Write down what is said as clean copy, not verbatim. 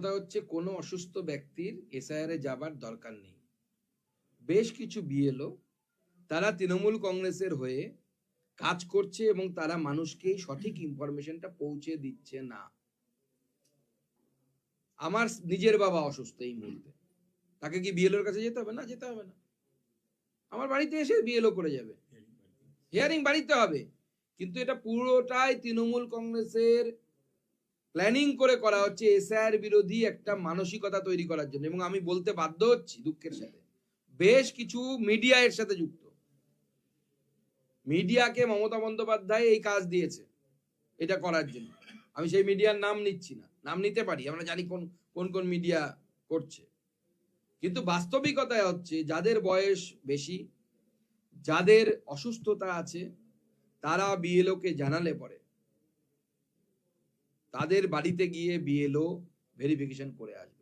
কথা হচ্ছে কোনো অসুস্থ ব্যক্তির এসআইআর এ যাবার দরকার নেই। বেশ কিছু বিএলও তারা তৃণমূল কংগ্রেসের হয়ে কাজ করছে এবং তারা মানুষকে সঠিক ইনফরমেশনটা পৌঁছে দিচ্ছে না। আমার নিজের বাবা অসুস্থ এই মুহূর্তে, তাকে কি বিএলওর কাছে যেতে হবে? না, যেতে হবে না, আমার বাড়িতে এসে বিএলও করে যাবে, হিয়ারিং বাড়িতে হবে। কিন্তু এটা পুরোটাই তৃণমূল কংগ্রেসের প্ল্যানিং করে করা হচ্ছে এসআইআর বিরোধী একটা মানসিকতা তৈরি করার জন্য। এবং আমি বলতে বাধ্য হচ্ছি দুঃখের সাথে, বেশ কিছু মিডিয়া এর সাথে যুক্ত। মিডিয়াকে মমতা বন্দ্যোপাধ্যায় এই কাজ দিয়েছে এটা করার জন্য। আমি সেই মিডিয়ার নাম নিচ্ছি না, নাম নিতে পারি, আমরা জানি কোন কোন কোন মিডিয়া করছে। কিন্তু বাস্তবিকতায় হচ্ছে যাদের বয়স বেশি, যাদের অসুস্থতা আছে, তারা বিএলও কে জানালে পরে তাদের বাড়িতে গিয়ে বিএলও ভেরিফিকেশন করে আসবে।